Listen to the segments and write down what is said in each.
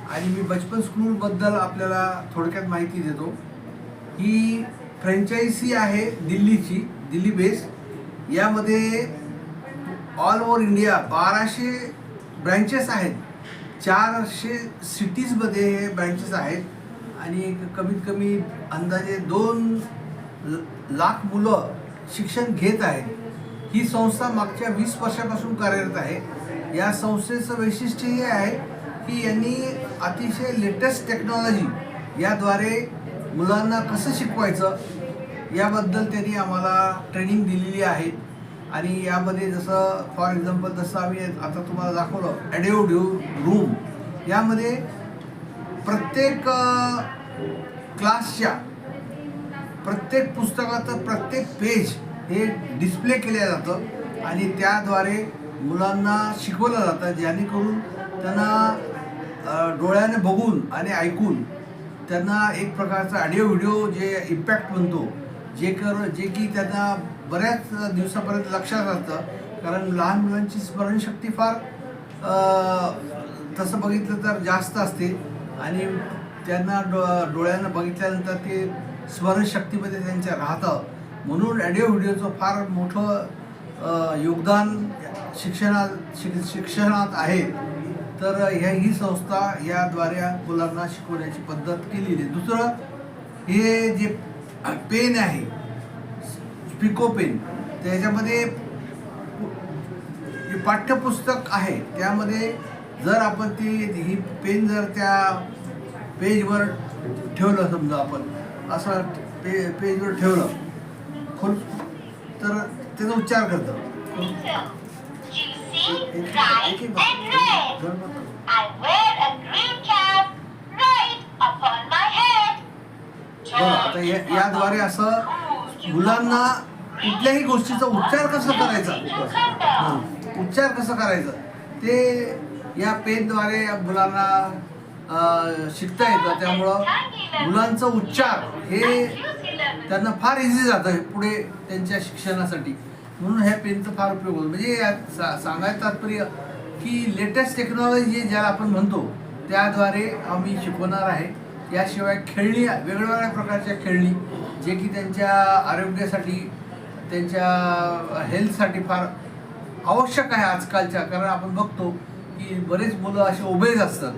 आणि मी बचपन स्कूलबद्दल आपल्याला थोडक्यात माहिती देतो. ही फ्रँचायझी आहे दिल्लीची, दिल्ली बेस. यामध्ये ऑल ओव्हर इंडिया 1200 ब्रँचेस आहेत. 400 सिटीजमध्ये हे ब्रँचेस आहेत आणि कमीत कमी अंदाजे 2 लाख मुलं शिक्षण घेत आहेत. ही संस्था मागच्या 20 वर्षापासून कार्यरत आहे. या संस्थेचं वैशिष्ट्य हे आहे की यांनी अतिशय लेटेस्ट टेक्नॉलॉजी याद्वारे मुलांना कसं शिकवायचं याबद्दल त्यांनी आम्हाला ट्रेनिंग दिलेली आहे. आणि यामध्ये जसं फॉर एक्झाम्पल जसं आम्ही आता तुम्हाला दाखवलं ॲडिओ रूम, यामध्ये प्रत्येक क्लासच्या प्रत्येक पुस्तकाचं प्रत्येक पेज हे डिस्प्ले केलं जातं आणि त्याद्वारे मुलांना शिकवलं जातं, जेणेकरून त्यांना डोळ्याने बघून आणि ऐकून त्यांना एक प्रकारचा ऑडिओ व्हिडिओ जे इम्पॅक्ट म्हणतो जे की त्यांना बऱ्याच दिवसापर्यंत लक्षात राहतं. कारण लहान मुलांची स्मरणशक्ती फार तसं बघितलं तर जास्त असते आणि त्यांना डोळ्यानं बघितल्यानंतर ते स्मरणशक्तीमध्ये त्यांच्या राहतं. म्हणून ऑडिओ व्हिडिओचं फार मोठं योगदान शिक्षणात आहे. तर ही संस्था याद्वारे मुलांना शिकवण्याची पद्धत केलेली आहे. दुसरं हे जे पेन आहे पिको पेन, त्याच्यामध्ये जे पाठ्यपुस्तक आहे त्यामध्ये जर आपण ही पेन जर त्या पेजवर ठेवलं, समजा आपण असं पेजवर ठेवलं तर त्याचा उच्चार करतं. आता याद्वारे असं मुलांना कुठल्याही गोष्टीचा उच्चार कसा करायचा ते या पेनद्वारे मुलांना शिकता येतं. त्यामुळं मुलांचा उच्चार हे त्यांना फार इझी जातं पुढे त्यांच्या शिक्षणासाठी. म्हणून ह्या पेनचा फार उपयोग होतो. म्हणजे यात सांगायचं तात्पर्य की लेटेस्ट टेक्नॉलॉजी ज्याला आपण म्हणतो त्याद्वारे आम्ही शिकवणार आहे. याशिवाय खेळणी, वेगवेगळ्या प्रकारच्या खेळणी जे की त्यांच्या आरोग्यासाठी, त्यांच्या हेल्थसाठी फार आवश्यक आहे आजकालच्या. कारण आपण बघतो की बरेच मुलं असे ओबेज असतात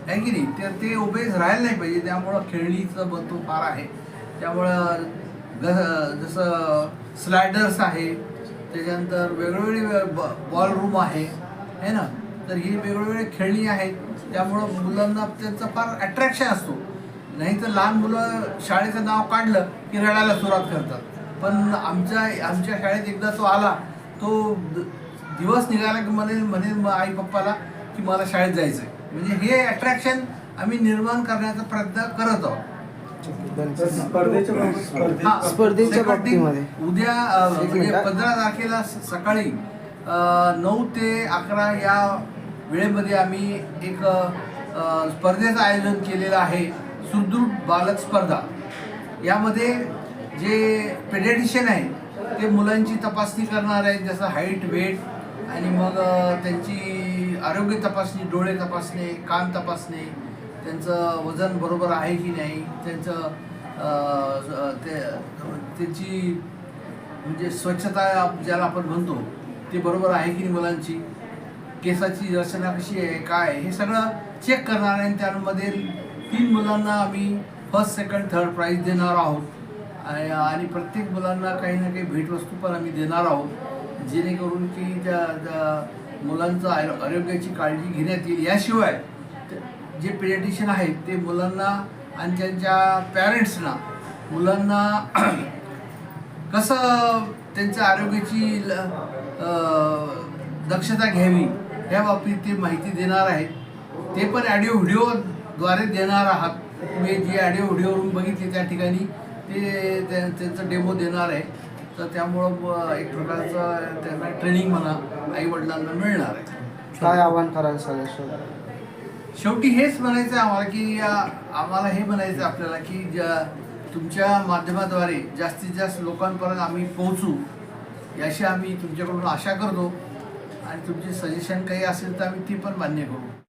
आहे की नाही, तर ते ओबेज राहायला नाही पाहिजे. त्यामुळं खेळणीचं महत्त्व फार आहे. त्यामुळं जसं स्लायडर्स आहे, त्याच्यानंतर वेगवेगळे बॉल रूम आहे ना, तर ही वेगवेगळे खेळणी आहेत. त्यामुळं मुलांना त्यांचं फार अट्रॅक्शन असतो. नाही तर लहान मुलं शाळेचं नाव काढलं की रडायला सुरुवात करतात. पण आमच्या शाळेत एकदा तो आला, तो दिवस निघाला की म्हणेल आई पप्पाला की मला शाळेत जायचं आहे. म्हणजे हे अट्रॅक्शन आम्ही निर्माण करण्याचा प्रयत्न करत आहोत. स्पर्धेच्या बाबतीमध्ये उद्या म्हणजे 15 तारखेला सकाळी 9 ते 11 या वेळेमध्ये आम्ही एक स्पर्धेचं आयोजन केलेलं आहे, सुदृढ बालक स्पर्धा. यामध्ये जे पेडियाट्रिशियन आहे ते मुलांची तपासणी करणार आहेत, जसं हाईट, वेट आणि मग त्यांची आरोग्य तपासणी, डोळे तपासणे, कान तपासणे, त्यांचं वजन बरोबर आहे की नाही, त्यांची म्हणजे स्वच्छता ज्याला आपण म्हणतो ते बरोबर आहे की नाही, मुलांची केसाची रचना कशी आहे, काय, हे सगळं चेक करणार आहे. आणि त्यामध्ये 3 मुलांना आम्ही फर्स्ट, सेकंड, थर्ड प्राईज देणार आहोत. आणि प्रत्येक मुलांना काही ना काही भेटवस्तू पण आम्ही देणार आहोत, जेणेकरून की त्या मुलांचं आरोग्याची काळजी घेण्यात येईल. याशिवाय जे पेडियाट्रिशियन आहेत ते मुलांना आणि त्यांच्या पॅरेंट्सना मुलांना कसं त्यांच्या आरोग्याची दक्षता घ्यावी या बाबतीत ते माहिती देणार आहेत. ते पण ऑडिओ व्हिडिओद्वारे देणार आहात. तुम्ही जी ऑडिओ व्हिडिओवरून बघितली त्या ठिकाणी ते त्यांचं डेमो देणार आहे. तर त्यामुळं एक प्रकारचं त्यांना ट्रेनिंग म्हणा आईवडिलांना मिळणार आहे. काय आव्हान कराल सगळ्या शेवटी हेच म्हणायचं आहे आम्हाला की आम्हाला हे म्हणायचं आहे आपल्याला की तुमच्या माध्यमाद्वारे जास्तीत जास्त लोकांपर्यंत आम्ही पोहोचू याशी आम्ही तुमच्याकडून आशा करतो. आणि तुमचे सजेशन काही असेल तर आम्ही ती पण मान्य करू.